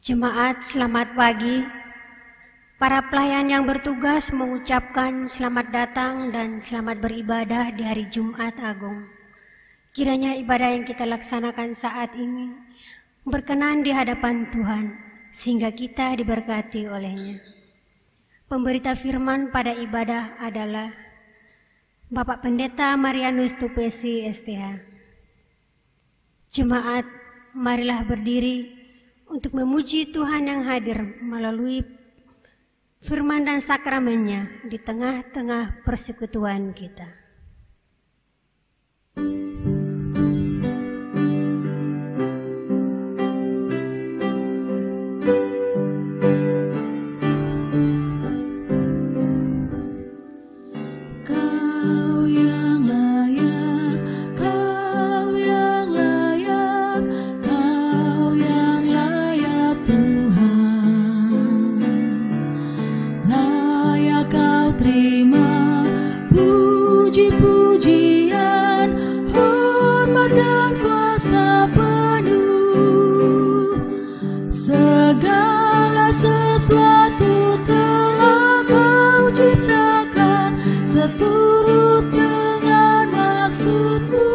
Jemaat, selamat pagi. Para pelayan yang bertugas mengucapkan selamat datang dan selamat beribadah di hari Jumat Agung. Kiranya ibadah yang kita laksanakan saat ini berkenan di hadapan Tuhan, sehingga kita diberkati olehnya. Pemberita firman pada ibadah adalah Bapak Pendeta Marianus Tupesi STH. Jemaat, marilah berdiri untuk memuji Tuhan yang hadir melalui firman dan sakramennya di tengah-tengah persekutuan kita. Sesuatu telah Kau ciptakan seturut dengan maksud-Mu.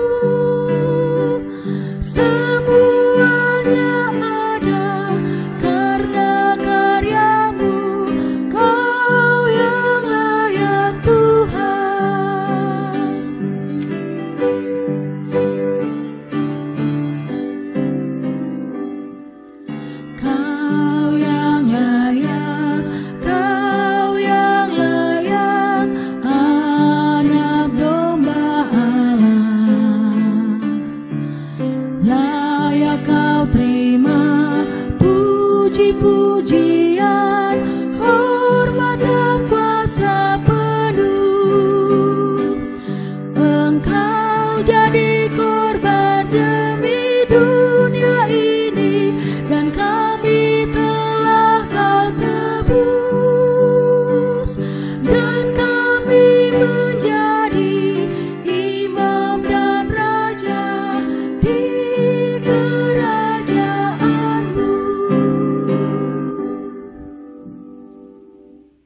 Semuanya ada karena karya-Mu. Kau yang layak Tuhan. Puji-pujian, hormat dan kuasa penuh. Engkau jadi korban demi dunia ini, dan kami telah Kau tebus. Dan kami menjadi imam dan raja di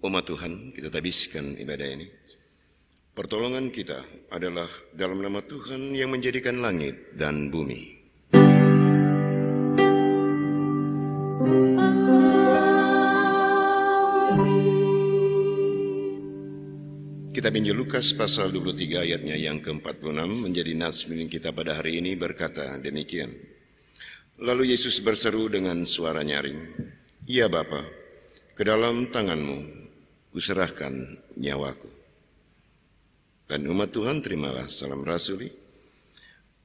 Umat Tuhan, kita habiskan ibadah ini. Pertolongan kita adalah dalam nama Tuhan yang menjadikan langit dan bumi. Kitab Injil Lukas pasal 23 ayatnya yang ke-46 menjadi nazmin kita pada hari ini berkata demikian. Lalu Yesus berseru dengan suara nyaring, "Ya Bapa, ke dalam tangan-Mu kuserahkan nyawaku." Dan umat Tuhan, terimalah salam rasuli.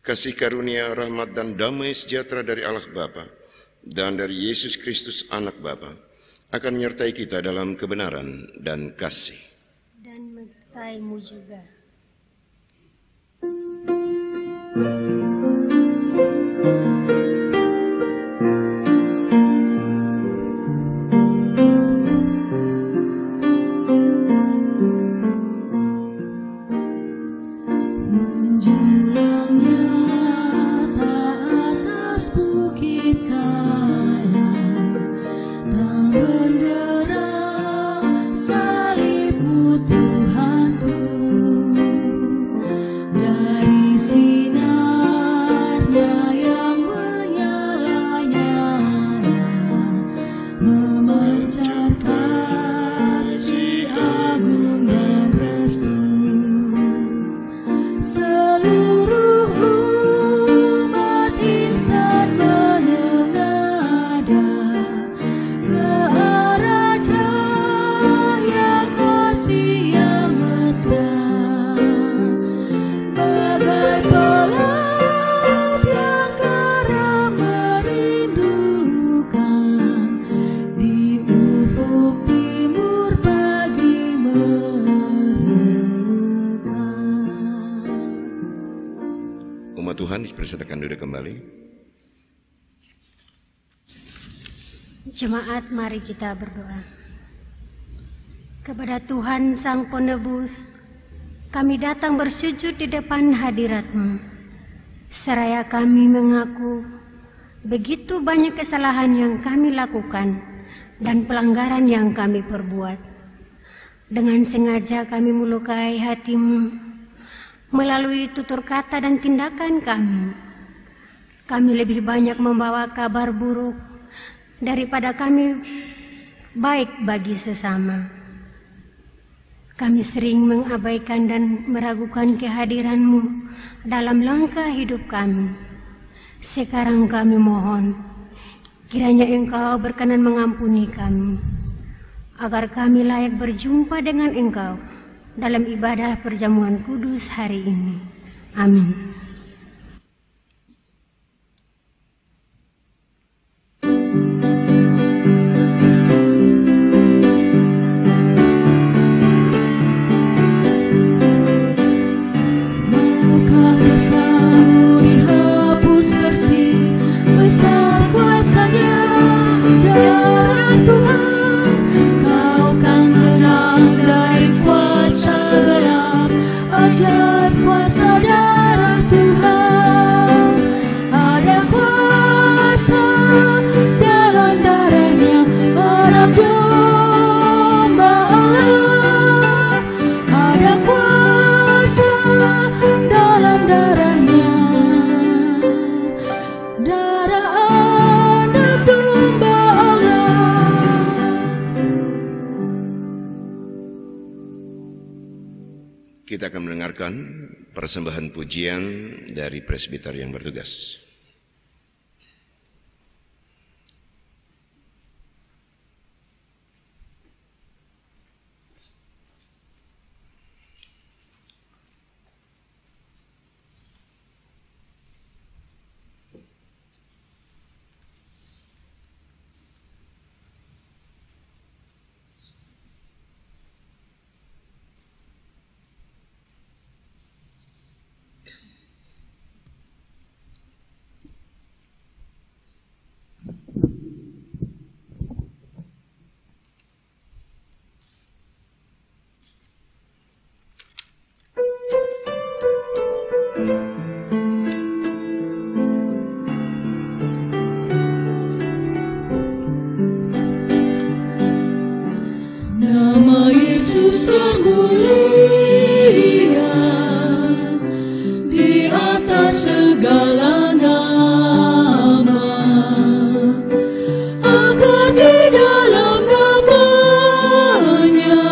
Kasih karunia, rahmat dan damai sejahtera dari Allah Bapa dan dari Yesus Kristus Anak Bapa akan menyertai kita dalam kebenaran dan kasih. Dan menyertai-Mu juga. Dipersilakan duduk kembali. Jemaat, mari kita berdoa. Kepada Tuhan Sang Penebus, kami datang bersujud di depan hadirat-Mu. Seraya kami mengaku Begitu banyak kesalahan yang kami lakukan dan pelanggaran yang kami perbuat. Dengan sengaja kami melukai hati-Mu melalui tutur kata dan tindakan kami. Kami lebih banyak membawa kabar buruk daripada kami baik bagi sesama. Kami sering mengabaikan dan meragukan kehadiran-Mu dalam langkah hidup kami. Sekarang kami mohon, kiranya Engkau berkenan mengampuni kami, agar kami layak berjumpa dengan Engkau dalam ibadah perjamuan kudus hari ini. Amin. Maukah dosamu dihapus bersih, besar kuasanya darah Tuhan. Kau kan menang dari kuasa gelap, ajaib kuasa darah Tuhan. Ada kuasa dalam darahnya anak domba Allah. Ada kuasa dalam darahnya, darah anak domba Allah. Kita akan mendengarkan persembahan pujian dari presbiter yang bertugas. Nama Yesus termulia di atas segala nama, agar di dalam namanya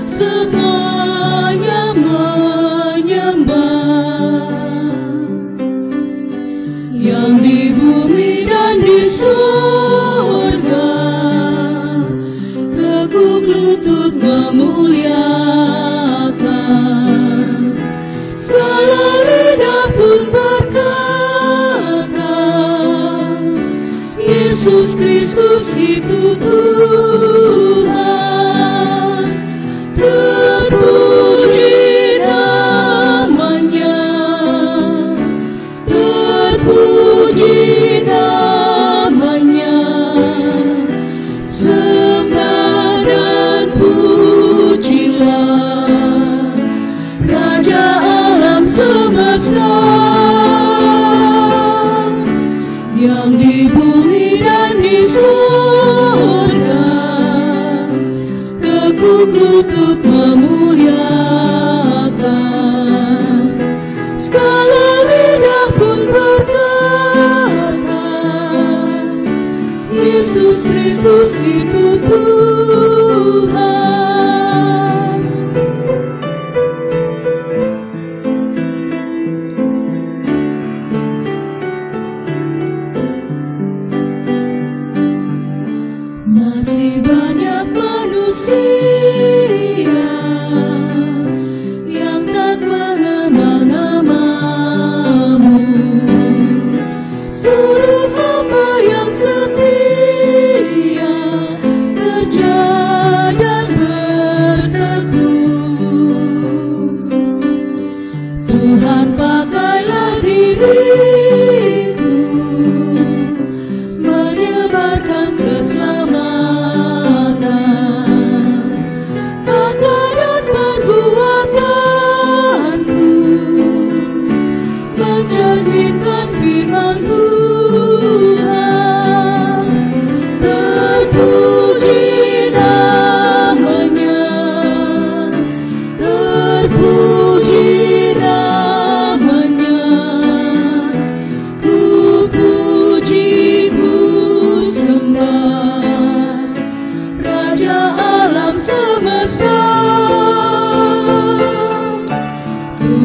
semuanya menyembah, yang di bumi dan di surga teguk lutut memuliakan. Segala lidah pun berkata, Yesus Kristus itu Tuhan. Terpuji namanya, terpuji namanya. Sembah dan pujilah Raja alam semesta, yang di bumi dan di surga teguk lutut memuliakan. Segala lidah pun berkata, Yesus Kristus itu Tuhan.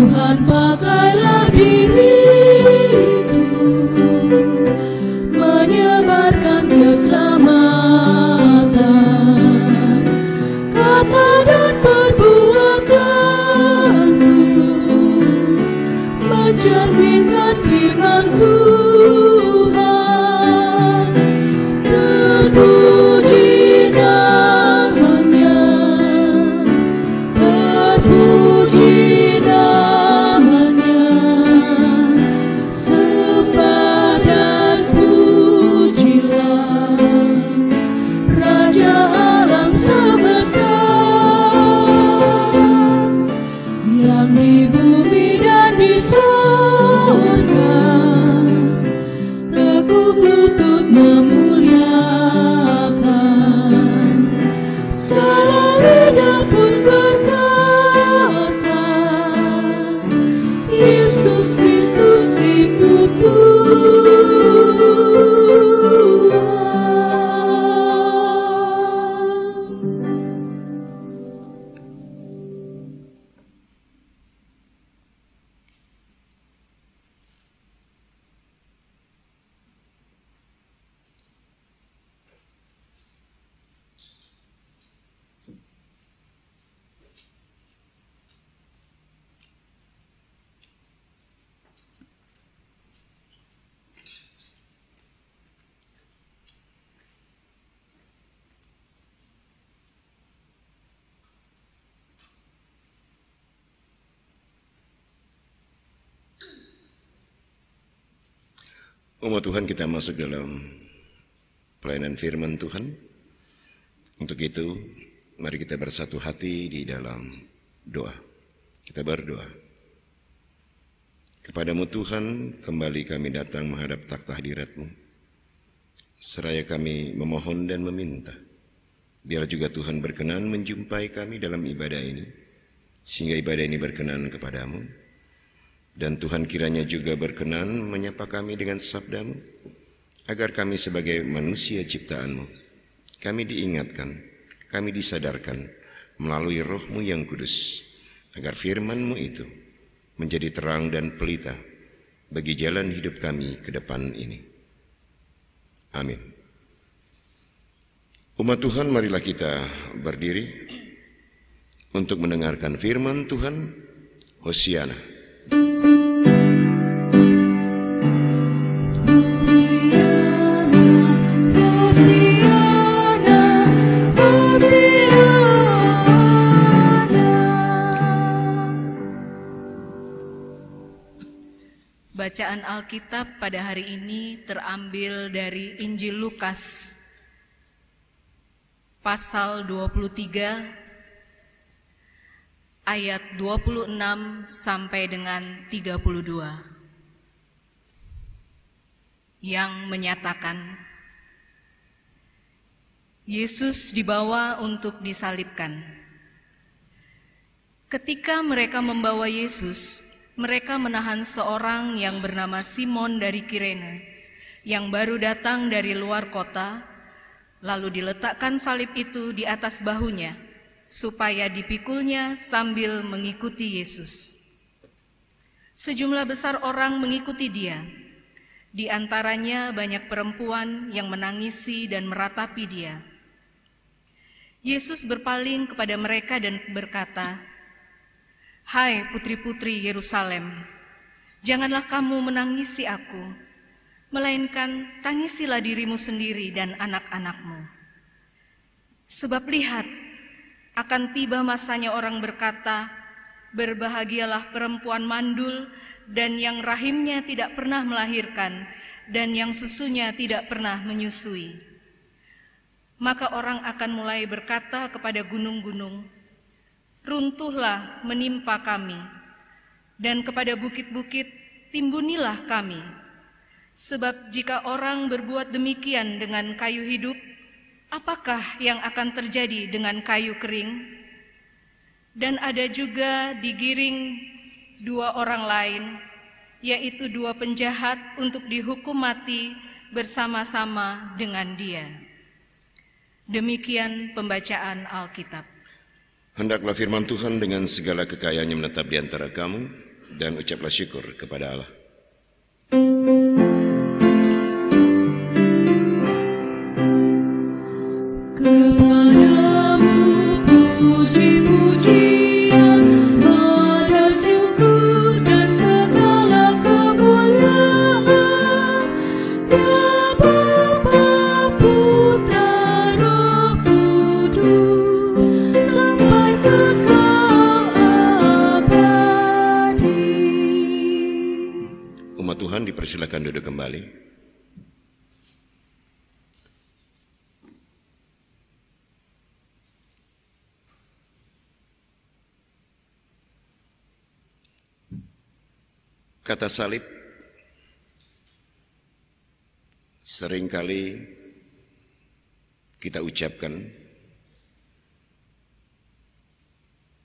Tuhan pakailah diriku, menyebarkan keselamatan, kata dan perbuatanku mencerminkan firman Tuhan. Terpuji namanya, terpuji namanya, sembah dan pujilah Raja alam semesta, yang di bumi dan di surga tekuk lutut memuliakan, segala lidah pun berkata, Yesus Kristus itu Tuhan. Umat Tuhan, kita masuk dalam pelayanan firman Tuhan. Untuk itu, mari kita bersatu hati di dalam doa. Kita berdoa. Kepadamu Tuhan, kembali kami datang menghadap takhta hadirat-Mu. Seraya kami memohon dan meminta, biar juga Tuhan berkenan menjumpai kami dalam ibadah ini, sehingga ibadah ini berkenan kepadamu. Dan Tuhan kiranya juga berkenan menyapa kami dengan sabda-Mu, agar kami sebagai manusia ciptaan-Mu, kami diingatkan, kami disadarkan melalui Roh-Mu yang kudus, agar firman-Mu itu menjadi terang dan pelita bagi jalan hidup kami ke depan ini. Amin. Umat Tuhan, marilah kita berdiri untuk mendengarkan firman Tuhan. Hosiana. Bacaan Alkitab pada hari ini terambil dari Injil Lukas, pasal 23, ayat 26 sampai dengan 32, yang menyatakan, Yesus dibawa untuk disalibkan. Ketika mereka membawa Yesus, mereka menahan seorang yang bernama Simon dari Kirene, yang baru datang dari luar kota, lalu diletakkan salib itu di atas bahunya, supaya dipikulnya sambil mengikuti Yesus. Sejumlah besar orang mengikuti dia, di antaranya banyak perempuan yang menangisi dan meratapi dia. Yesus berpaling kepada mereka dan berkata, Hai putri-putri Yerusalem, janganlah kamu menangisi aku, melainkan tangisilah dirimu sendiri dan anak-anakmu. Sebab lihat, akan tiba masanya orang berkata, berbahagialah perempuan mandul dan yang rahimnya tidak pernah melahirkan dan yang susunya tidak pernah menyusui. Maka orang akan mulai berkata kepada gunung-gunung, runtuhlah menimpa kami, dan kepada bukit-bukit timbunilah kami. Sebab jika orang berbuat demikian dengan kayu hidup, apakah yang akan terjadi dengan kayu kering? Dan ada juga digiring dua orang lain, yaitu dua penjahat untuk dihukum mati bersama-sama dengan dia. Demikian pembacaan Alkitab. Hendaklah firman Tuhan dengan segala kekayaannya menetap di antara kamu, dan ucaplah syukur kepada Allah. Kepadamu puji-pujian, pada syukur dan segala kemuliaan, ya Bapa, Putra, Roh Kudus, sampai kekal abadi. Umat Tuhan dipersilakan duduk kembali. Kata salib seringkali kita ucapkan,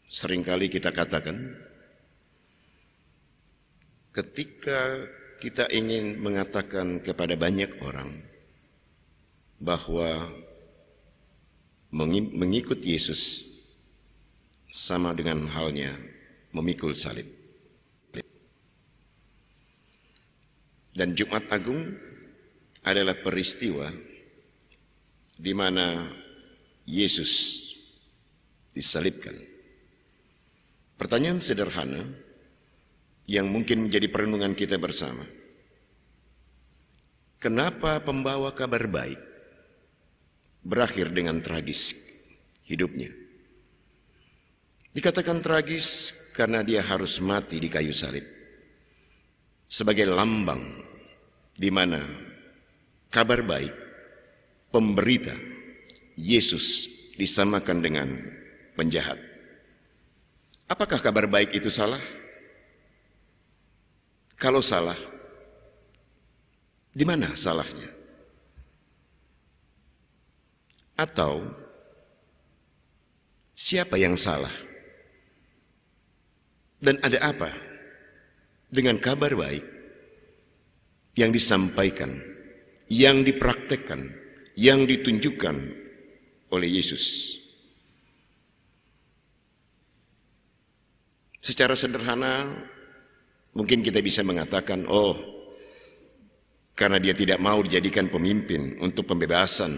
seringkali kita katakan ketika kita ingin mengatakan kepada banyak orang bahwa mengikut Yesus sama dengan halnya memikul salib. Dan Jumat Agung adalah peristiwa di mana Yesus disalibkan. Pertanyaan sederhana yang mungkin menjadi perenungan kita bersama. Kenapa pembawa kabar baik berakhir dengan tragis hidupnya? Dikatakan tragis karena dia harus mati di kayu salib sebagai lambang di mana kabar baik, pemberita, Yesus disamakan dengan penjahat. Apakah kabar baik itu salah? Kalau salah, di mana salahnya? Atau siapa yang salah? Dan ada apa dengan kabar baik yang disampaikan, yang dipraktekkan, yang ditunjukkan oleh Yesus? Secara sederhana, mungkin kita bisa mengatakan, oh, karena dia tidak mau dijadikan pemimpin untuk pembebasan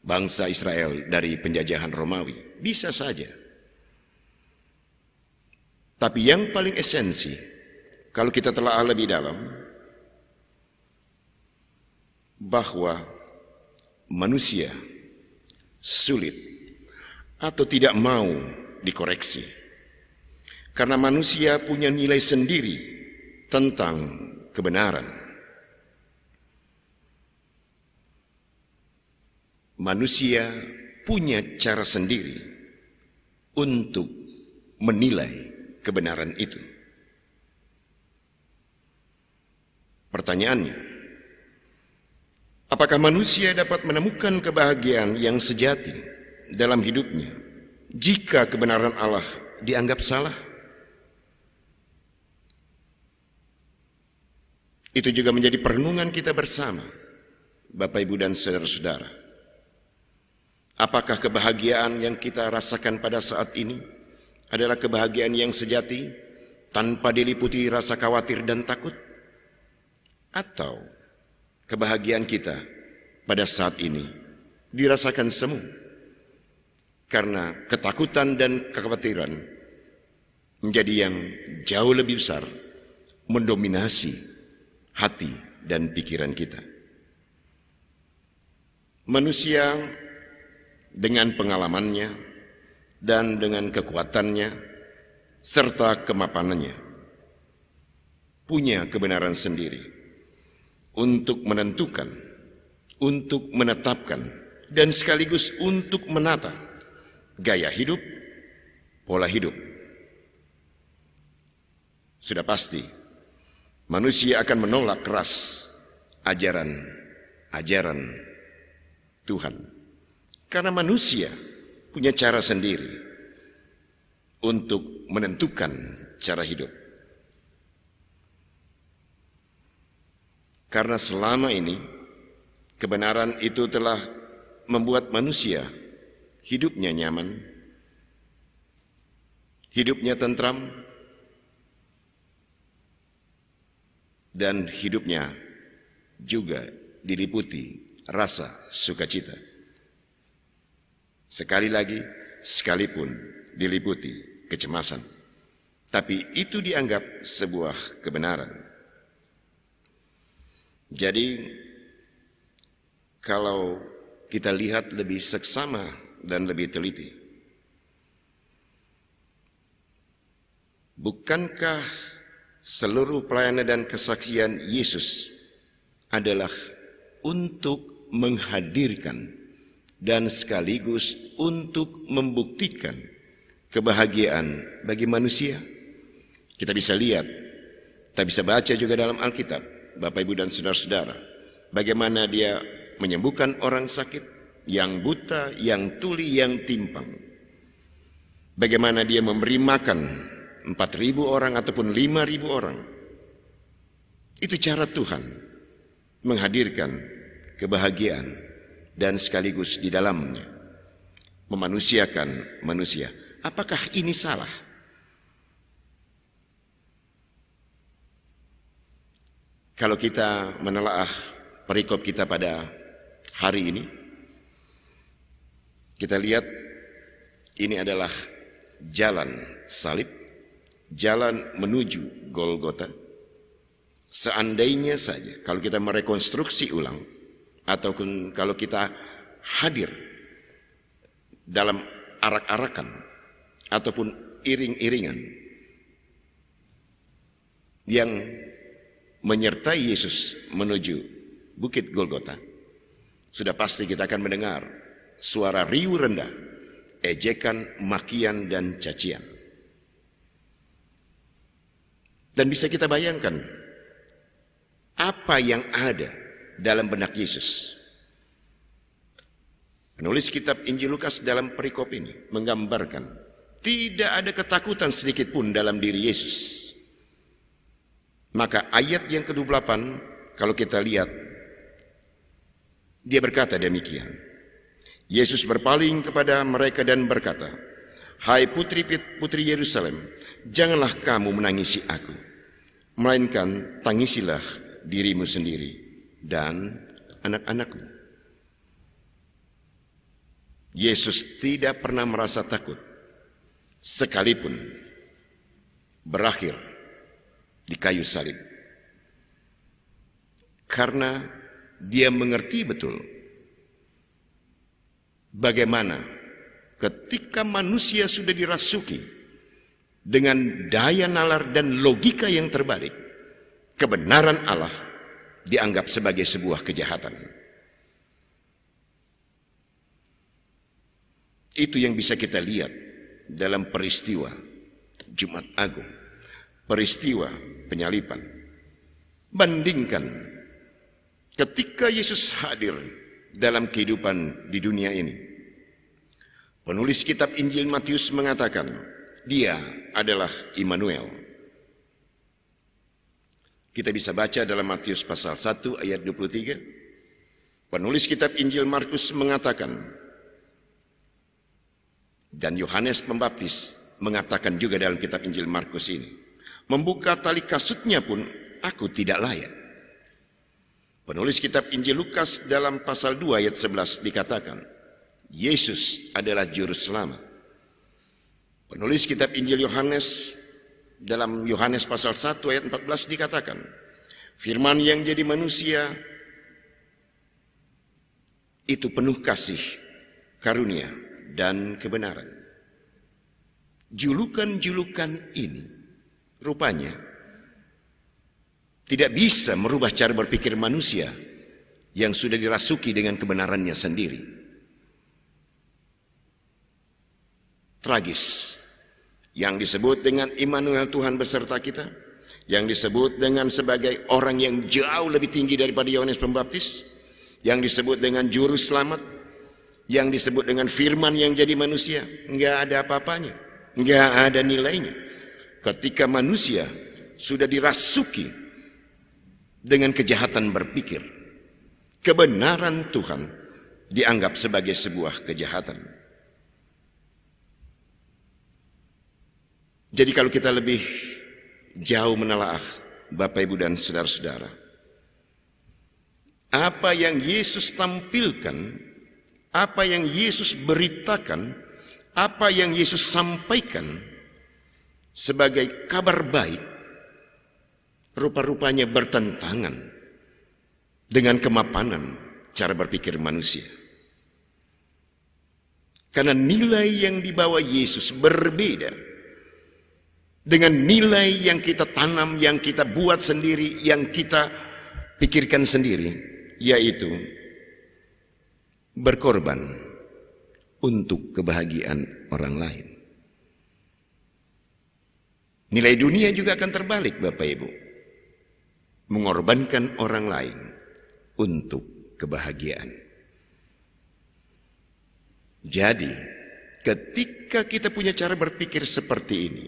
bangsa Israel dari penjajahan Romawi. Bisa saja. Tapi yang paling esensi, kalau kita telah lebih dalam, bahwa manusia sulit atau tidak mau dikoreksi. Karena manusia punya nilai sendiri tentang kebenaran. Manusia punya cara sendiri untuk menilai kebenaran itu. Pertanyaannya, apakah manusia dapat menemukan kebahagiaan yang sejati dalam hidupnya jika kebenaran Allah dianggap salah? Itu juga menjadi perenungan kita bersama, Bapak, Ibu, dan saudara-saudara. Apakah kebahagiaan yang kita rasakan pada saat ini adalah kebahagiaan yang sejati tanpa diliputi rasa khawatir dan takut? Atau kebahagiaan kita pada saat ini dirasakan semu karena ketakutan dan kekhawatiran menjadi yang jauh lebih besar mendominasi hati dan pikiran kita. Manusia dengan pengalamannya dan dengan kekuatannya serta kemapanannya punya kebenaran sendiri untuk menentukan, untuk menetapkan, dan sekaligus untuk menata gaya hidup, pola hidup. Sudah pasti manusia akan menolak keras ajaran Tuhan, karena manusia punya cara sendiri untuk menentukan cara hidup. Karena selama ini kebenaran itu telah membuat manusia hidupnya nyaman, hidupnya tentram, dan hidupnya juga diliputi rasa sukacita. Sekali lagi, sekalipun diliputi kecemasan, tapi itu dianggap sebuah kebenaran. Jadi, kalau kita lihat lebih seksama dan lebih teliti, bukankah seluruh pelayanan dan kesaksian Yesus adalah untuk menghadirkan dan sekaligus untuk membuktikan kebahagiaan bagi manusia? Kita bisa lihat, kita bisa baca juga dalam Alkitab, Bapak, Ibu, dan saudara-saudara, bagaimana dia menyembuhkan orang sakit, yang buta, yang tuli, yang timpang. Bagaimana dia memberi makan 4.000 orang ataupun 5.000 orang. Itu cara Tuhan menghadirkan kebahagiaan dan sekaligus di dalamnya memanusiakan manusia. Apakah ini salah? Kalau kita menelaah perikop kita pada hari ini, kita lihat ini adalah jalan salib, jalan menuju Golgota. Seandainya saja kalau kita merekonstruksi ulang, ataupun kalau kita hadir dalam arak-arakan ataupun iring-iringan yang menyertai Yesus menuju Bukit Golgota, sudah pasti kita akan mendengar suara riuh rendah, ejekan, makian, dan cacian. Dan bisa kita bayangkan apa yang ada dalam benak Yesus. Penulis kitab Injil Lukas dalam perikop ini menggambarkan tidak ada ketakutan sedikit pun dalam diri Yesus. Maka ayat yang ke-28 kalau kita lihat, dia berkata demikian. Yesus berpaling kepada mereka dan berkata, "Hai putri-putri Yerusalem, janganlah kamu menangisi aku, melainkan tangisilah dirimu sendiri dan anak-anakmu." Yesus tidak pernah merasa takut, sekalipun berakhir di kayu salib. Karena dia mengerti betul bagaimana ketika manusia sudah dirasuki dengan daya nalar dan logika yang terbalik, kebenaran Allah dianggap sebagai sebuah kejahatan. Itu yang bisa kita lihat dalam peristiwa Jumat Agung, peristiwa penyaliban. Bandingkan ketika Yesus hadir dalam kehidupan di dunia ini. Penulis kitab Injil Matius mengatakan, dia adalah Immanuel. Kita bisa baca dalam Matius pasal 1 ayat 23. Penulis kitab Injil Markus mengatakan, dan Yohanes Pembaptis mengatakan juga dalam kitab Injil Markus ini, membuka tali kasutnya pun aku tidak layak. Penulis kitab Injil Lukas dalam pasal 2 ayat 11 dikatakan, Yesus adalah juru selamat. Penulis kitab Injil Yohanes dalam Yohanes pasal 1 ayat 14 dikatakan, firman yang jadi manusia itu penuh kasih, karunia, dan kebenaran. Julukan-julukan ini rupanya tidak bisa merubah cara berpikir manusia yang sudah dirasuki dengan kebenarannya sendiri. Tragis. Yang disebut dengan Immanuel, Tuhan beserta kita, yang disebut dengan sebagai orang yang jauh lebih tinggi daripada Yohanes Pembaptis, yang disebut dengan juru selamat, yang disebut dengan firman yang jadi manusia, enggak ada apa-apanya, enggak ada nilainya ketika manusia sudah dirasuki dengan kejahatan berpikir. Kebenaran Tuhan dianggap sebagai sebuah kejahatan. Jadi kalau kita lebih jauh menelaah Bapak, Ibu, dan saudara-saudara, apa yang Yesus tampilkan, apa yang Yesus beritakan, apa yang Yesus sampaikan sebagai kabar baik, rupa-rupanya bertentangan dengan kemapanan cara berpikir manusia. Karena nilai yang dibawa Yesus berbeda dengan nilai yang kita tanam, yang kita buat sendiri, yang kita pikirkan sendiri, yaitu berkorban untuk kebahagiaan orang lain. Nilai dunia juga akan terbalik, Bapak Ibu. Mengorbankan orang lain untuk kebahagiaan. Jadi, ketika kita punya cara berpikir seperti ini,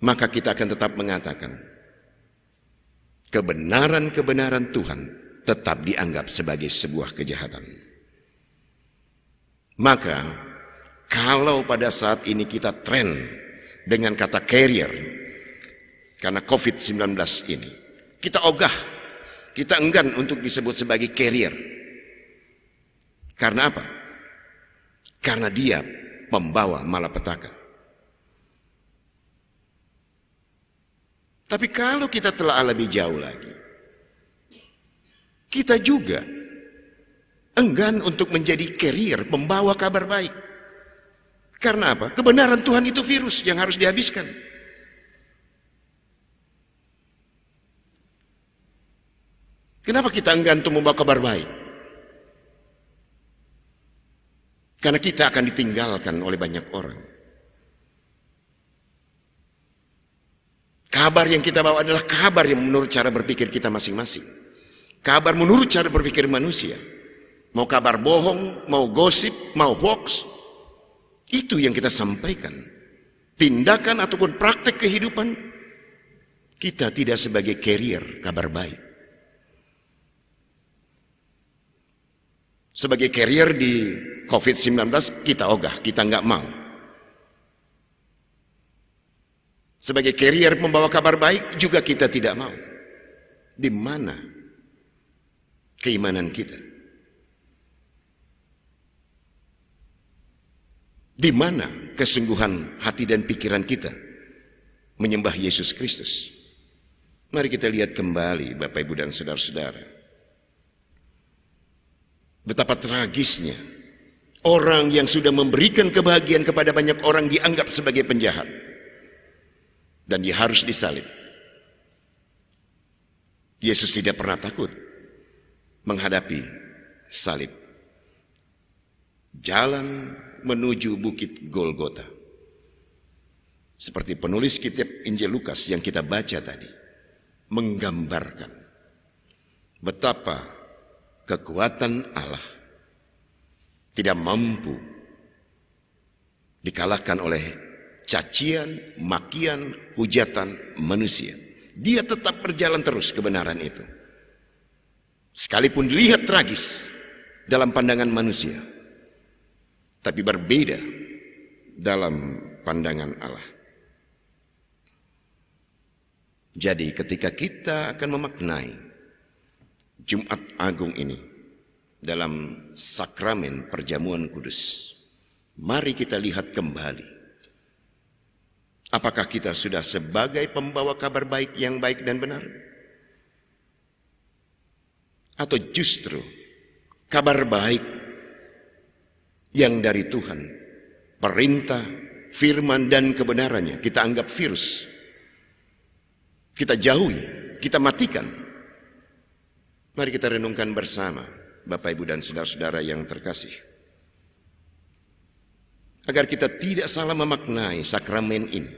maka kita akan tetap mengatakan, kebenaran-kebenaran Tuhan tetap dianggap sebagai sebuah kejahatan. Maka, kalau pada saat ini kita tren dengan kata carrier, karena COVID-19 ini, kita ogah, kita enggan untuk disebut sebagai carrier. Karena apa? Karena dia pembawa malapetaka. Tapi kalau kita telah lebih jauh lagi, kita juga enggan untuk menjadi carrier, pembawa kabar baik. Karena apa? Kebenaran Tuhan itu virus yang harus dihabiskan. Kenapa kita enggan untuk membawa kabar baik? Karena kita akan ditinggalkan oleh banyak orang. Kabar yang kita bawa adalah kabar yang menurut cara berpikir kita masing-masing. Kabar menurut cara berpikir manusia. Mau kabar bohong, mau gosip, mau hoax, itu yang kita sampaikan. Tindakan ataupun praktek kehidupan, kita tidak sebagai carrier kabar baik. Sebagai carrier di COVID-19 kita ogah, kita nggak mau. Sebagai carrier membawa kabar baik juga kita tidak mau. Di mana keimanan kita? Di mana kesungguhan hati dan pikiran kita menyembah Yesus Kristus? Mari kita lihat kembali, Bapak, Ibu, dan saudara-saudara. Betapa tragisnya orang yang sudah memberikan kebahagiaan kepada banyak orang dianggap sebagai penjahat. Dan dia harus disalib. Yesus tidak pernah takut menghadapi salib. Jalan menuju bukit Golgota. Seperti penulis kitab Injil Lukas yang kita baca tadi. Menggambarkan betapa kekuatan Allah tidak mampu dikalahkan oleh cacian, makian, hujatan manusia. Dia tetap berjalan terus kebenaran itu. Sekalipun dilihat tragis dalam pandangan manusia, tapi berbeda dalam pandangan Allah. Jadi ketika kita akan memaknai Jumat Agung ini dalam sakramen perjamuan kudus, mari kita lihat kembali. Apakah kita sudah sebagai pembawa kabar baik yang baik dan benar? Atau justru kabar baik yang dari Tuhan, perintah, firman dan kebenarannya kita anggap virus, kita jauhi, kita matikan. Mari kita renungkan bersama, Bapak, Ibu, dan saudara-saudara yang terkasih, agar kita tidak salah memaknai sakramen ini.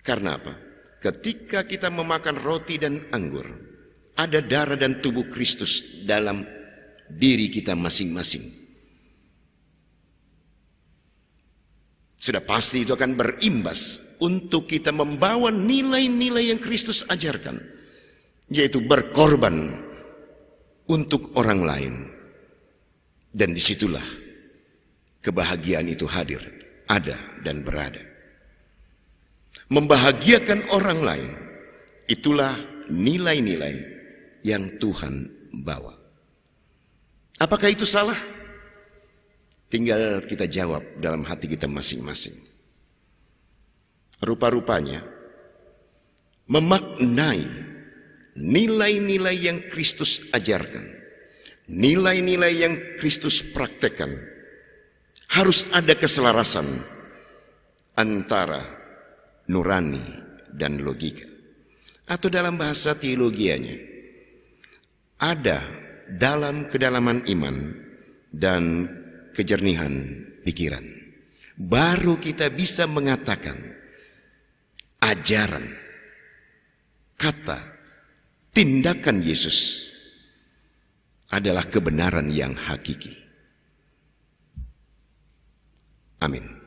Karena apa? Ketika kita memakan roti dan anggur, ada darah dan tubuh Kristus dalam diri kita masing-masing. Sudah pasti itu akan berimbas untuk kita membawa nilai-nilai yang Kristus ajarkan, yaitu berkorban untuk orang lain. Dan disitulah kebahagiaan itu hadir, ada dan berada. membahagiakan orang lain, itulah nilai-nilai yang Tuhan bawa. Apakah itu salah? Tinggal kita jawab dalam hati kita masing-masing. Rupa-rupanya memaknai nilai-nilai yang Kristus ajarkan, nilai-nilai yang Kristus praktekkan, harus ada keselarasan antara nurani dan logika. Atau dalam bahasa teologianya, ada dalam kedalaman iman dan kejernihan pikiran. Baru kita bisa mengatakan ajaran, kata, tindakan Yesus adalah kebenaran yang hakiki. Amin.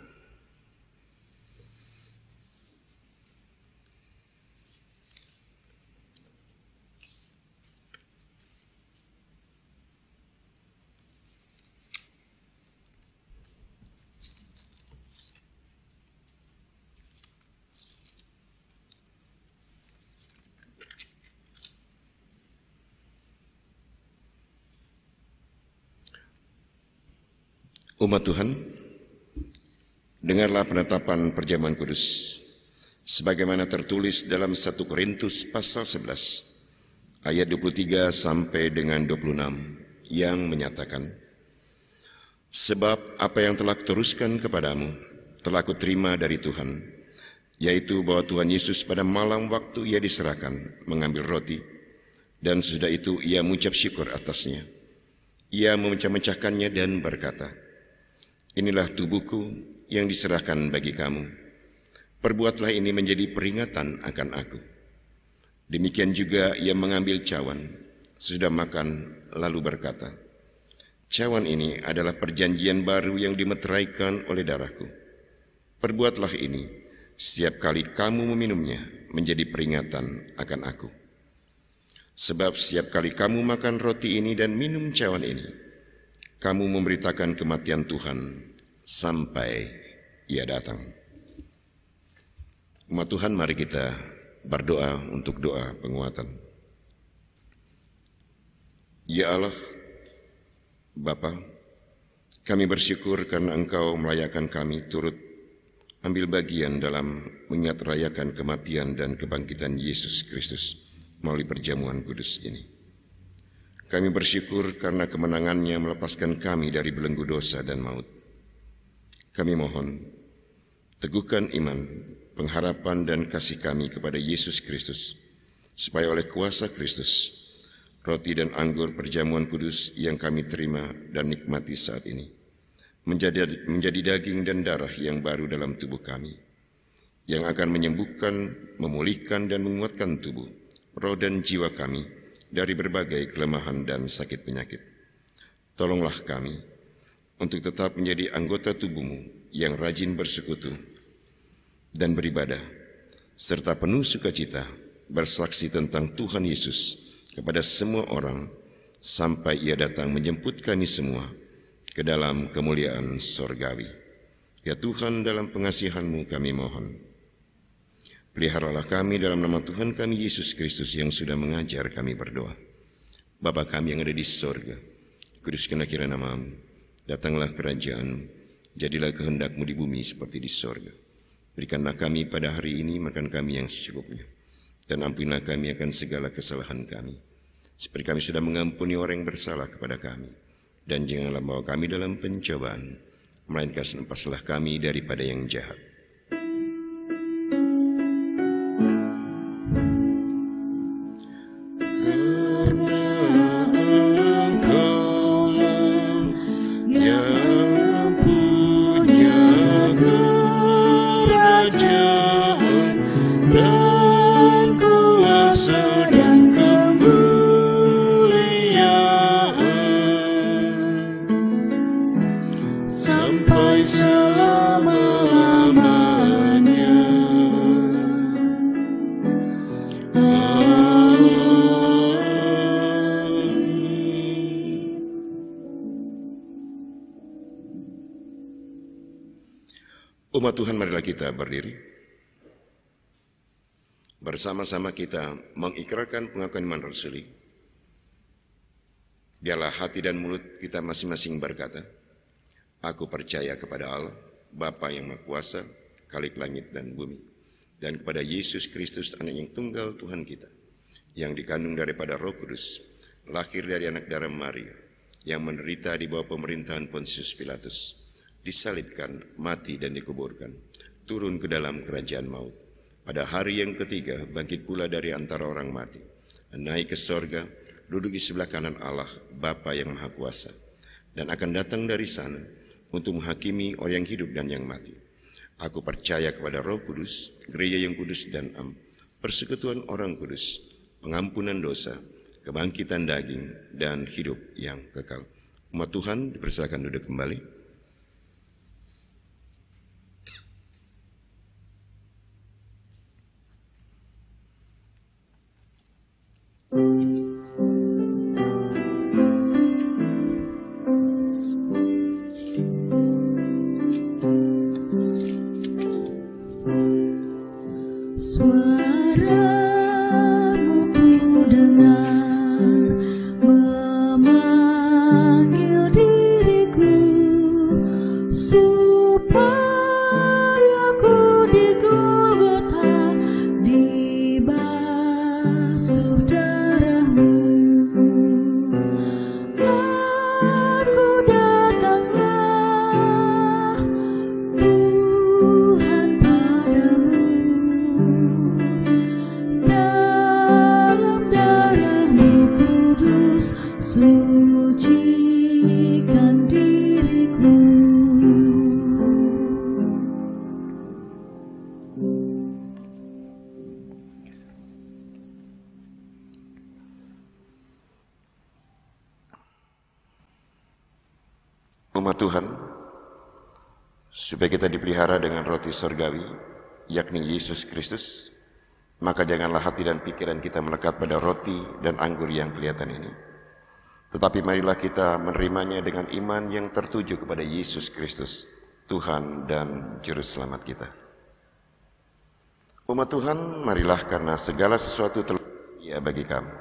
Umat Tuhan, dengarlah penetapan perjamuan kudus sebagaimana tertulis dalam 1 Korintus pasal 11 ayat 23 sampai dengan 26 yang menyatakan, sebab apa yang telah kuteruskan kepadamu telah kuterima dari Tuhan, yaitu bahwa Tuhan Yesus pada malam waktu ia diserahkan mengambil roti, dan sesudah itu ia mengucap syukur atasnya. Ia memecah-mecahkannya dan berkata, inilah tubuhku yang diserahkan bagi kamu. Perbuatlah ini menjadi peringatan akan aku. Demikian juga ia mengambil cawan, sesudah makan, lalu berkata, cawan ini adalah perjanjian baru yang dimeteraikan oleh darahku. Perbuatlah ini setiap kali kamu meminumnya menjadi peringatan akan aku. Sebab setiap kali kamu makan roti ini dan minum cawan ini, kamu memberitakan kematian Tuhan sampai ia datang. Umat Tuhan, mari kita berdoa untuk doa penguatan. Ya Allah, Bapa, kami bersyukur karena Engkau melayakan kami turut ambil bagian dalam mengingat rayakan kematian dan kebangkitan Yesus Kristus melalui perjamuan kudus ini. Kami bersyukur karena kemenangannya melepaskan kami dari belenggu dosa dan maut. Kami mohon, teguhkan iman, pengharapan dan kasih kami kepada Yesus Kristus, supaya oleh kuasa Kristus, roti dan anggur perjamuan kudus yang kami terima dan nikmati saat ini, menjadi daging dan darah yang baru dalam tubuh kami, yang akan menyembuhkan, memulihkan dan menguatkan tubuh, roh dan jiwa kami, dari berbagai kelemahan dan sakit penyakit. Tolonglah kami untuk tetap menjadi anggota tubuh-Mu yang rajin bersekutu dan beribadah, serta penuh sukacita bersaksi tentang Tuhan Yesus kepada semua orang, sampai ia datang menjemput kami semua ke dalam kemuliaan sorgawi. Ya Tuhan, dalam pengasihan-Mu kami mohon, peliharalah kami dalam nama Tuhan kami Yesus Kristus yang sudah mengajar kami berdoa. Bapa kami yang ada di sorga, kuduskanlah kiranya nama-Mu, datanglah kerajaan-Mu, jadilah kehendak-Mu di bumi seperti di sorga. Berikanlah kami pada hari ini makan kami yang secukupnya, dan ampunilah kami akan segala kesalahan kami, seperti kami sudah mengampuni orang yang bersalah kepada kami. Dan janganlah bawa kami dalam pencobaan, melainkan lepaslah kami daripada yang jahat. Umat Tuhan, marilah kita berdiri. bersama-sama kita mengikrarkan pengakuan iman rasuli. Biarlah hati dan mulut kita masing-masing berkata, aku percaya kepada Allah, Bapa yang Maha Kuasa, Khalik langit dan bumi, dan kepada Yesus Kristus, Anak yang tunggal Tuhan kita, yang dikandung daripada Roh Kudus, lahir dari anak darah Maria, yang menderita di bawah pemerintahan Pontius Pilatus, disalibkan, mati dan dikuburkan, turun ke dalam kerajaan maut. Pada hari yang ketiga, bangkit pula dari antara orang mati, naik ke sorga, duduk di sebelah kanan Allah, Bapa yang Maha Kuasa, dan akan datang dari sana untuk menghakimi orang yang hidup dan yang mati. Aku percaya kepada Roh Kudus, gereja yang kudus dan persekutuan orang kudus, pengampunan dosa, kebangkitan daging, dan hidup yang kekal. Umat Tuhan dipersilakan duduk kembali. Suaramu ku dengar memanggil diriku supaya ku di Golgota dibasuh darahmu. Aku datanglah Tuhan padamu, dalam darahmu kudus sucikan diriku. Umat Tuhan, supaya kita dipelihara dengan roti surgawi, yakni Yesus Kristus, maka janganlah hati dan pikiran kita melekat pada roti dan anggur yang kelihatan ini. Tetapi marilah kita menerimanya dengan iman yang tertuju kepada Yesus Kristus, Tuhan dan Juru Selamat kita. Umat Tuhan, marilah karena segala sesuatu telah ya bagi kamu,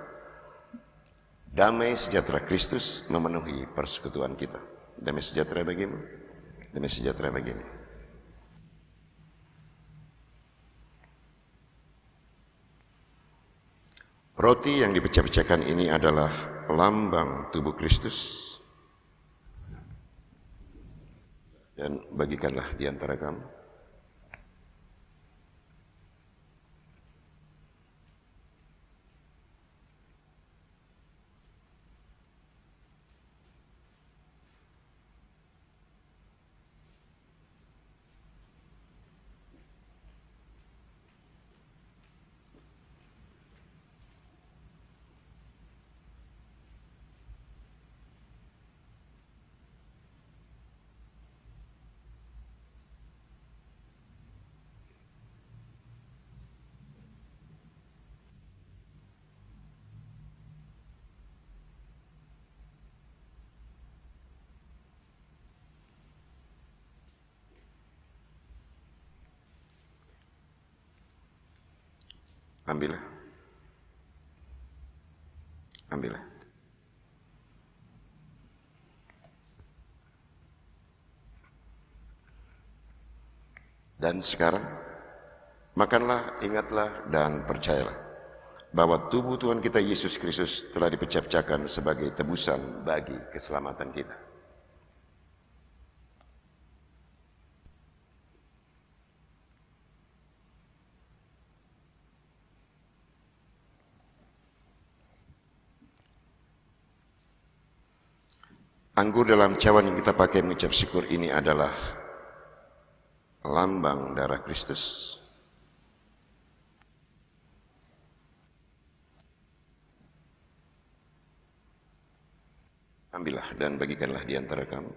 damai sejahtera Kristus memenuhi persekutuan kita. Damai sejahtera bagimu, damai sejahtera bagimu. Roti yang dipecah-pecahkan ini adalah lambang tubuh Kristus, dan bagikanlah di antara kamu. Ambillah. Ambillah. Dan sekarang, makanlah, ingatlah, dan percayalah bahwa tubuh Tuhan kita Yesus Kristus telah dipecah-pecahkan sebagai tebusan bagi keselamatan kita. Anggur dalam cawan yang kita pakai mengucap syukur ini adalah lambang darah Kristus. Ambillah dan bagikanlah di antara kamu.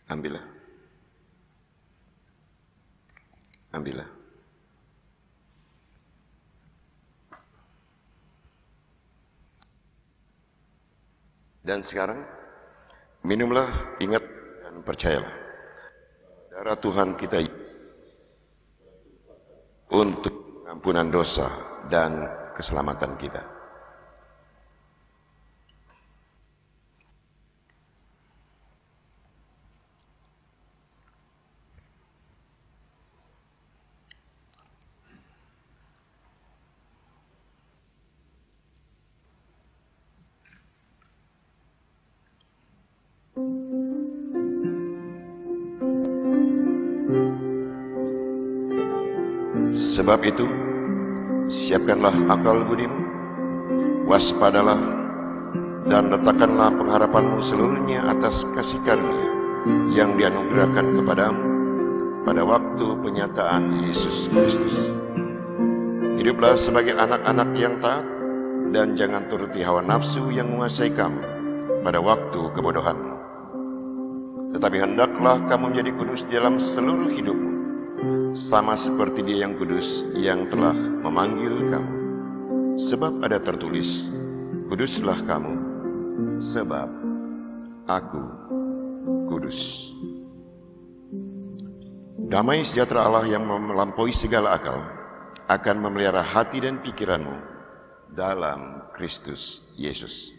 Ambillah. Ambillah. Dan sekarang, minumlah, ingat dan percayalah. Darah Tuhan kita untuk pengampunan dosa dan keselamatan kita. Sebab itu, siapkanlah akal budimu, waspadalah, dan letakkanlah pengharapanmu seluruhnya atas kasih karunia yang dianugerahkan kepadamu pada waktu penyataan Yesus Kristus. Hiduplah sebagai anak-anak yang taat, dan jangan turuti hawa nafsu yang menguasai kamu pada waktu kebodohanmu. Tetapi hendaklah kamu menjadi kudus dalam seluruh hidupmu, sama seperti Dia yang kudus yang telah memanggil kamu. Sebab ada tertulis, kuduslah kamu, sebab Aku kudus. Damai sejahtera Allah yang melampaui segala akal akan memelihara hati dan pikiranmu dalam Kristus Yesus.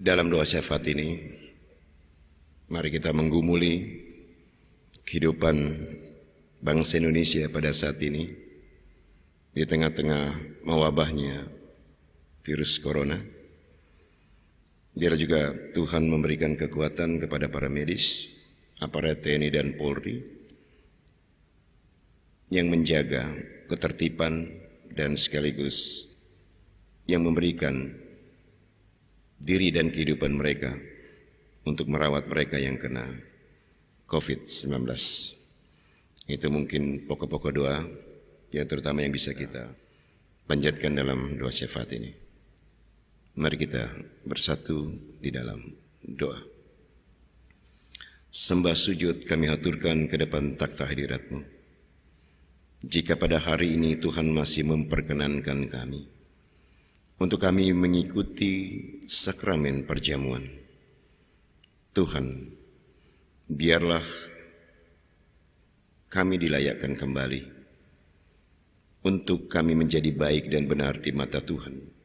Dalam doa syafaat ini, mari kita menggumuli kehidupan bangsa Indonesia pada saat ini di tengah-tengah mewabahnya virus corona. Biar juga Tuhan memberikan kekuatan kepada para medis, aparat TNI dan Polri yang menjaga ketertiban dan sekaligus yang memberikan diri dan kehidupan mereka untuk merawat mereka yang kena COVID-19. Itu mungkin pokok-pokok doa yang terutama yang bisa kita panjatkan dalam doa syafaat ini. Mari kita bersatu di dalam doa. Sembah sujud kami haturkan ke depan takhta hadirat-Mu. Jika pada hari ini Tuhan masih memperkenankan kami untuk kami mengikuti sakramen perjamuan, Tuhan, biarlah kami dilayakkan kembali untuk kami menjadi baik dan benar di mata Tuhan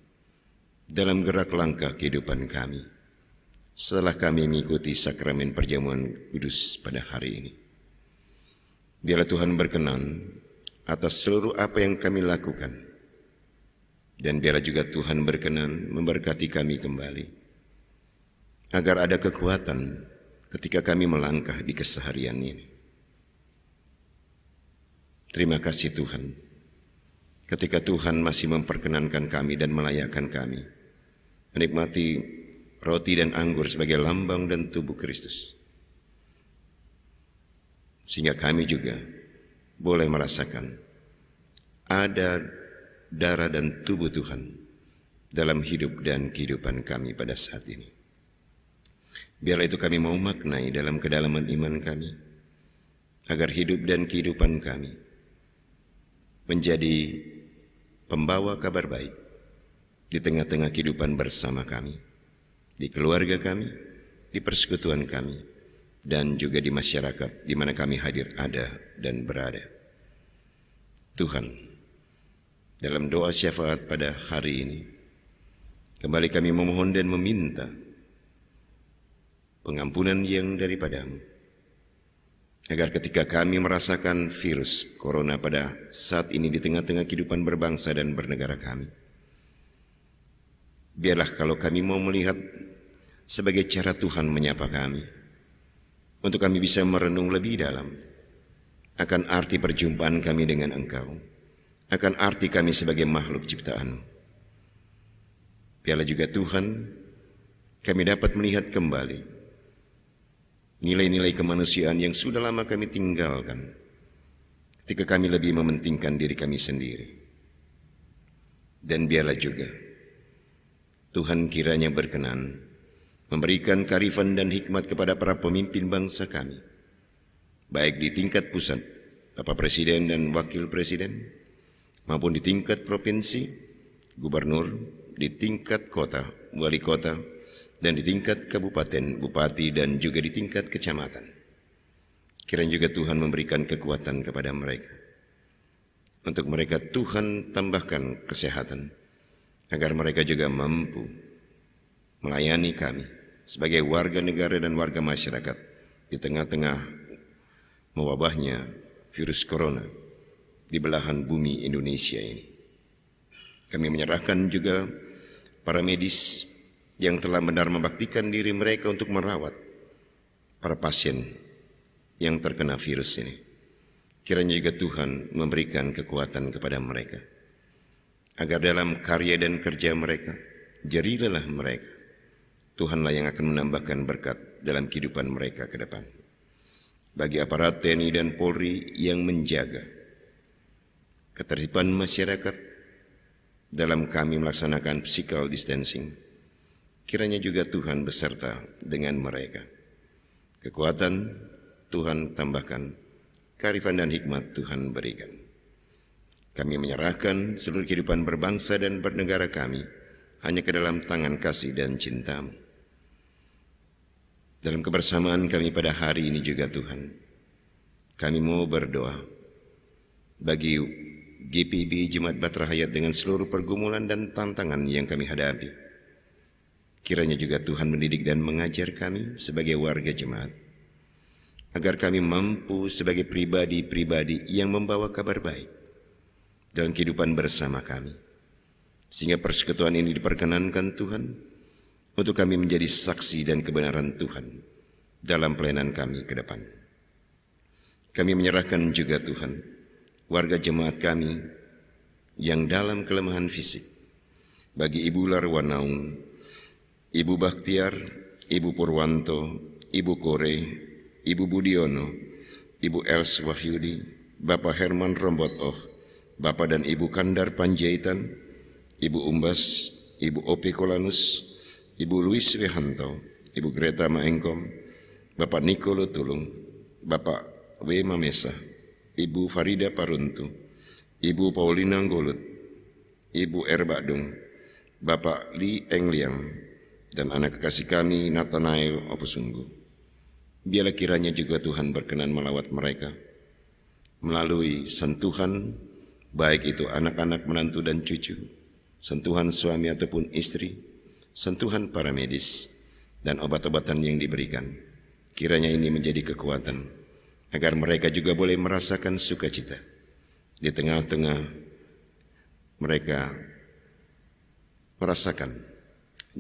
dalam gerak langkah kehidupan kami setelah kami mengikuti sakramen perjamuan kudus pada hari ini. Biarlah Tuhan berkenan atas seluruh apa yang kami lakukan, dan biarlah juga Tuhan berkenan memberkati kami kembali agar ada kekuatan ketika kami melangkah di keseharian ini. Terima kasih Tuhan, ketika Tuhan masih memperkenankan kami dan melayakkan kami menikmati roti dan anggur sebagai lambang dan tubuh Kristus, sehingga kami juga boleh merasakan ada darah dan tubuh Tuhan dalam hidup dan kehidupan kami pada saat ini. Biarlah itu kami mau maknai dalam kedalaman iman kami, agar hidup dan kehidupan kami menjadi pembawa kabar baik di tengah-tengah kehidupan bersama kami, di keluarga kami, di persekutuan kami, dan juga di masyarakat di mana kami hadir ada dan berada. Tuhan, dalam doa syafaat pada hari ini, kembali kami memohon dan meminta pengampunan yang daripada-Mu, agar ketika kami merasakan virus corona pada saat ini di tengah-tengah kehidupan berbangsa dan bernegara kami, biarlah kalau kami mau melihat sebagai cara Tuhan menyapa kami, untuk kami bisa merenung lebih dalam akan arti perjumpaan kami dengan Engkau, akan arti kami sebagai makhluk ciptaan-Mu. Biarlah juga Tuhan, kami dapat melihat kembali nilai-nilai kemanusiaan yang sudah lama kami tinggalkan ketika kami lebih mementingkan diri kami sendiri. Dan biarlah juga Tuhan kiranya berkenan memberikan kearifan dan hikmat kepada para pemimpin bangsa kami, baik di tingkat pusat, Bapak Presiden dan Wakil Presiden, maupun di tingkat provinsi, gubernur, di tingkat kota, wali kota, dan di tingkat kabupaten, bupati, dan juga di tingkat kecamatan. Kiranya juga Tuhan memberikan kekuatan kepada mereka. Untuk mereka Tuhan tambahkan kesehatan, agar mereka juga mampu melayani kami sebagai warga negara dan warga masyarakat di tengah-tengah mewabahnya virus corona di belahan bumi Indonesia ini. Kami menyerahkan juga para medis yang telah benar membaktikan diri mereka untuk merawat para pasien yang terkena virus ini. Kiranya juga Tuhan memberikan kekuatan kepada mereka, agar dalam karya dan kerja mereka, jerilah mereka, Tuhanlah yang akan menambahkan berkat dalam kehidupan mereka ke depan. Bagi aparat TNI dan Polri yang menjaga ketertiban masyarakat dalam kami melaksanakan physical distancing, kiranya juga Tuhan beserta dengan mereka. Kekuatan Tuhan tambahkan, kearifan dan hikmat Tuhan berikan. Kami menyerahkan seluruh kehidupan berbangsa dan bernegara kami hanya ke dalam tangan kasih dan cinta-Mu. Dalam kebersamaan kami pada hari ini juga Tuhan, kami mau berdoa bagi GPIB Jemaat Bahtera Hayat dengan seluruh pergumulan dan tantangan yang kami hadapi. Kiranya juga Tuhan mendidik dan mengajar kami sebagai warga jemaat, agar kami mampu sebagai pribadi-pribadi yang membawa kabar baik dalam kehidupan bersama kami, sehingga persekutuan ini diperkenankan Tuhan untuk kami menjadi saksi dan kebenaran Tuhan dalam pelayanan kami ke depan. Kami menyerahkan juga Tuhan, warga jemaat kami yang dalam kelemahan fisik, bagi Ibu Larwanaung, Ibu Baktiar, Ibu Purwanto, Ibu Kore, Ibu Budiono, Ibu Els Wahyudi, Bapak Herman Rombotoh, Bapak dan Ibu Kandar Panjaitan, Ibu Umbas, Ibu Opi Kolanus, Ibu Luis Wehanto, Ibu Greta Maengkom, Bapak Nikolo Tulung, Bapak W. Mamesa, Ibu Farida Paruntu, Ibu Paulina Ngolut, Ibu Erbadung, Bapak Li Engliang, dan anak kekasih kami Nathanael Opusunggu. Biarlah kiranya juga Tuhan berkenan melawat mereka melalui sentuhan, baik itu anak-anak, menantu dan cucu, sentuhan suami ataupun istri, sentuhan para medis, dan obat-obatan yang diberikan. Kiranya ini menjadi kekuatan agar mereka juga boleh merasakan sukacita di tengah-tengah mereka merasakan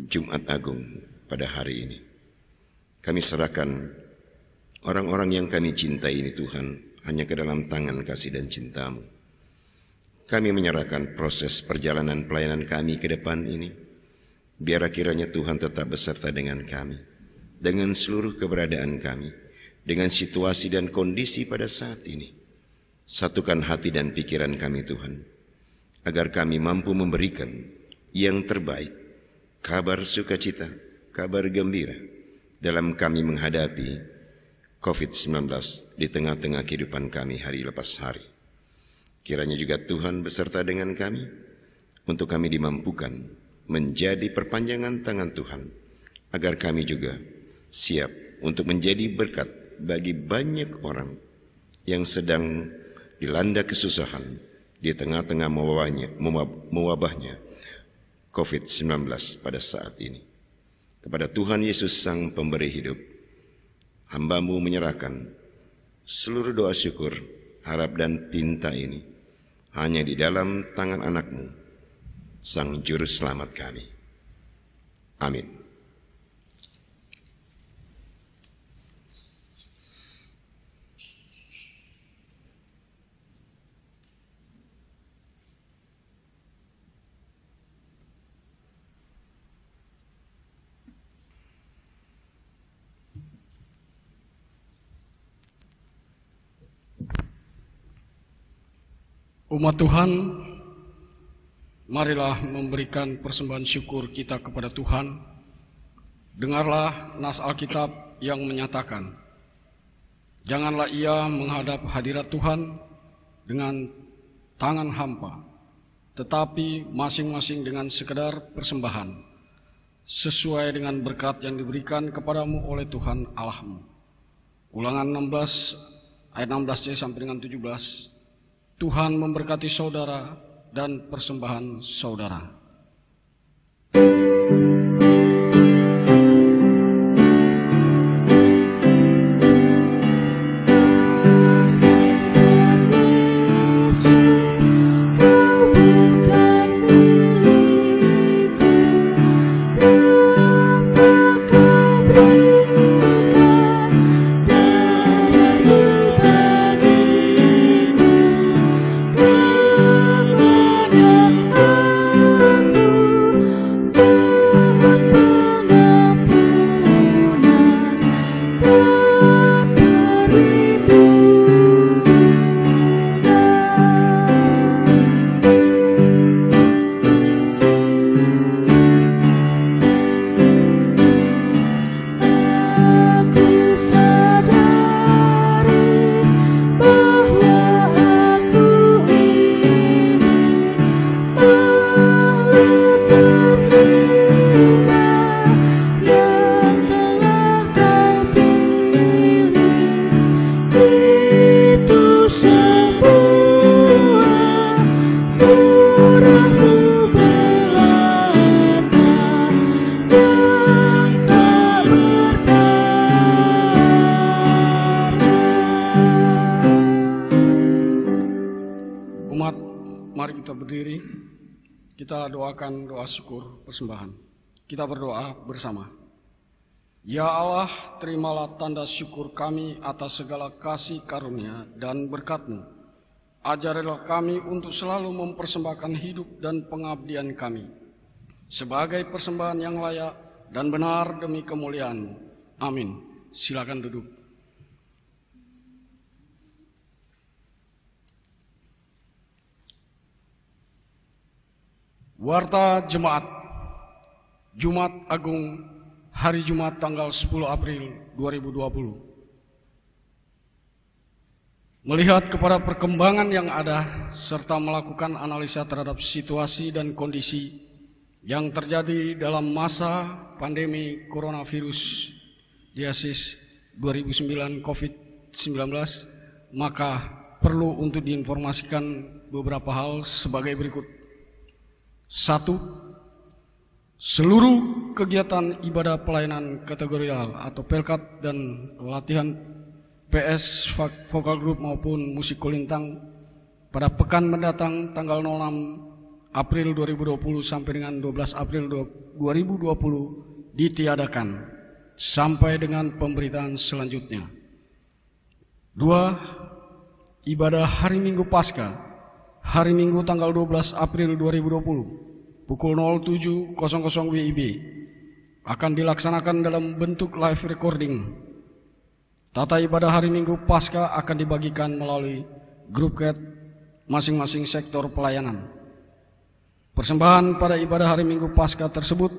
Jumat Agung pada hari ini. Kami serahkan orang-orang yang kami cintai ini Tuhan hanya ke dalam tangan kasih dan cinta-Mu. Kami menyerahkan proses perjalanan pelayanan kami ke depan ini. Biar kiranya Tuhan tetap beserta dengan kami, dengan seluruh keberadaan kami, dengan situasi dan kondisi pada saat ini. Satukan hati dan pikiran kami Tuhan, agar kami mampu memberikan yang terbaik, kabar sukacita, kabar gembira dalam kami menghadapi COVID-19 di tengah-tengah kehidupan kami hari lepas hari. Kiranya juga Tuhan beserta dengan kami, untuk kami dimampukan menjadi perpanjangan tangan Tuhan, agar kami juga siap untuk menjadi berkat bagi banyak orang yang sedang dilanda kesusahan di tengah-tengah mewabahnya COVID-19 pada saat ini. Kepada Tuhan Yesus Sang Pemberi Hidup, hamba-Mu menyerahkan seluruh doa syukur, harap dan pinta ini hanya di dalam tangan anak-Mu, Sang Juru Selamat kami. Amin. Umat Tuhan, marilah memberikan persembahan syukur kita kepada Tuhan. Dengarlah nas Alkitab yang menyatakan, janganlah ia menghadap hadirat Tuhan dengan tangan hampa, tetapi masing-masing dengan sekedar persembahan, sesuai dengan berkat yang diberikan kepadamu oleh Tuhan Allahmu. Ulangan 16 ayat 16 sampai dengan 17. Tuhan memberkati saudara dan persembahan saudara. Mari kita berdiri, kita doakan doa syukur persembahan. Kita berdoa bersama. Ya Allah, terimalah tanda syukur kami atas segala kasih karunia dan berkat-Mu. Ajarilah kami untuk selalu mempersembahkan hidup dan pengabdian kami sebagai persembahan yang layak dan benar demi kemuliaan-Mu. Amin. Silakan duduk. Warta Jemaat Jumat Agung hari Jumat tanggal 10 April 2020. Melihat kepada perkembangan yang ada serta melakukan analisa terhadap situasi dan kondisi yang terjadi dalam masa pandemi coronavirus disease 2009 COVID-19, maka perlu untuk diinformasikan beberapa hal sebagai berikut. 1. Seluruh kegiatan ibadah pelayanan kategorial atau pelkat dan latihan PS, vokal group maupun musik kulintang pada pekan mendatang tanggal 06 April 2020 sampai dengan 12 April 2020 ditiadakan sampai dengan pemberitaan selanjutnya. 2. Ibadah hari Minggu Paskah hari Minggu tanggal 12 April 2020 pukul 07.00 WIB akan dilaksanakan dalam bentuk live recording. Tata ibadah hari Minggu Paskah akan dibagikan melalui grup chat masing-masing sektor pelayanan. Persembahan pada ibadah hari Minggu Paskah tersebut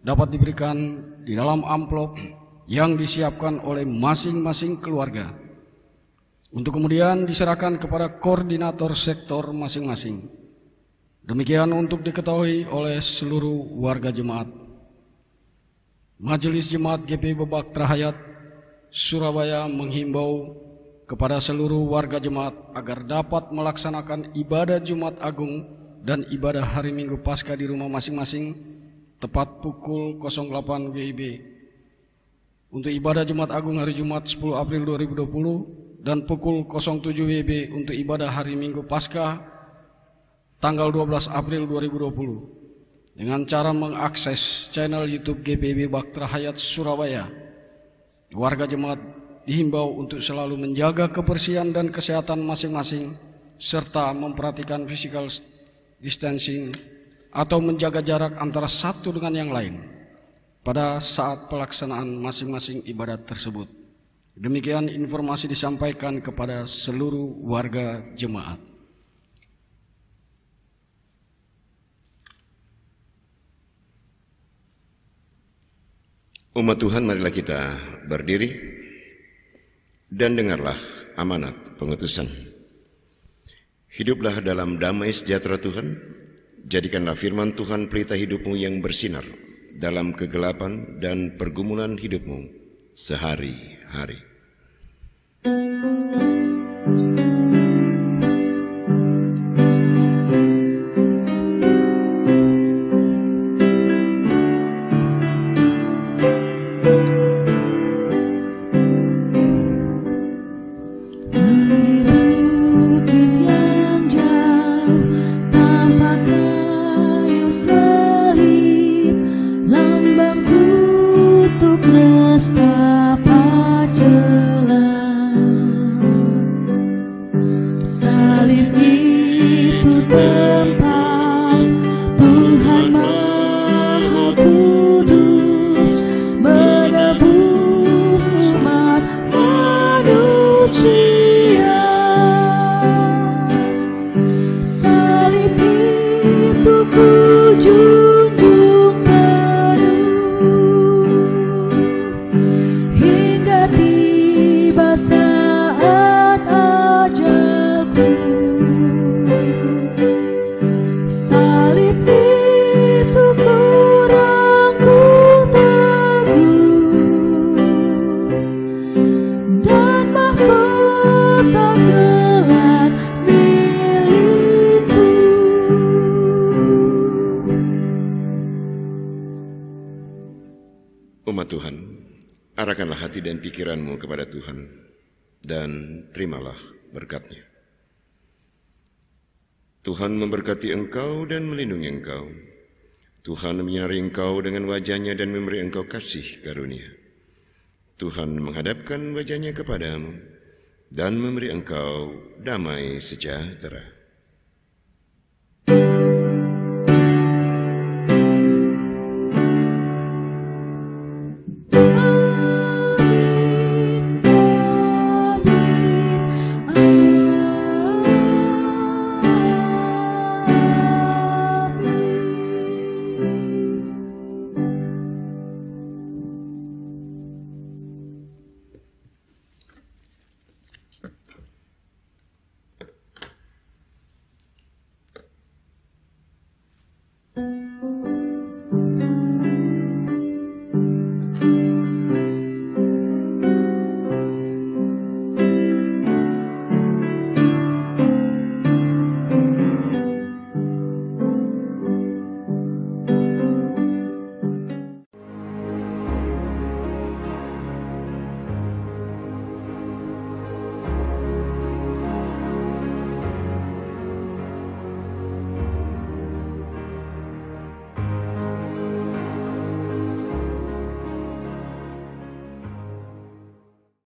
dapat diberikan di dalam amplop yang disiapkan oleh masing-masing keluarga untuk kemudian diserahkan kepada koordinator sektor masing-masing. Demikian untuk diketahui oleh seluruh warga jemaat. Majelis Jemaat GPIB Baktra Hayat Surabaya menghimbau kepada seluruh warga jemaat agar dapat melaksanakan ibadah Jumat Agung dan ibadah hari Minggu Paskah di rumah masing-masing tepat pukul 08 WIB. Untuk ibadah Jumat Agung hari Jumat 10 April 2020 dan pukul 07 WIB untuk ibadah hari Minggu Paskah tanggal 12 April 2020 dengan cara mengakses channel YouTube GPIB Baktra Hayat Surabaya. Warga jemaat dihimbau untuk selalu menjaga kebersihan dan kesehatan masing-masing serta memperhatikan physical distancing atau menjaga jarak antara satu dengan yang lain pada saat pelaksanaan masing-masing ibadat tersebut. Demikian informasi disampaikan kepada seluruh warga jemaat. Umat Tuhan, marilah kita berdiri dan dengarlah amanat pengutusan. Hiduplah dalam damai sejahtera Tuhan, jadikanlah firman Tuhan pelita hidupmu yang bersinar dalam kegelapan dan pergumulan hidupmu sehari-hari. Umat Tuhan, arahkanlah hati dan pikiranmu kepada Tuhan dan terimalah berkat-Nya. Tuhan memberkati engkau dan melindungi engkau. Tuhan menyinari engkau dengan wajah-Nya dan memberi engkau kasih karunia. Tuhan menghadapkan wajah-Nya kepadamu dan memberi engkau damai sejahtera.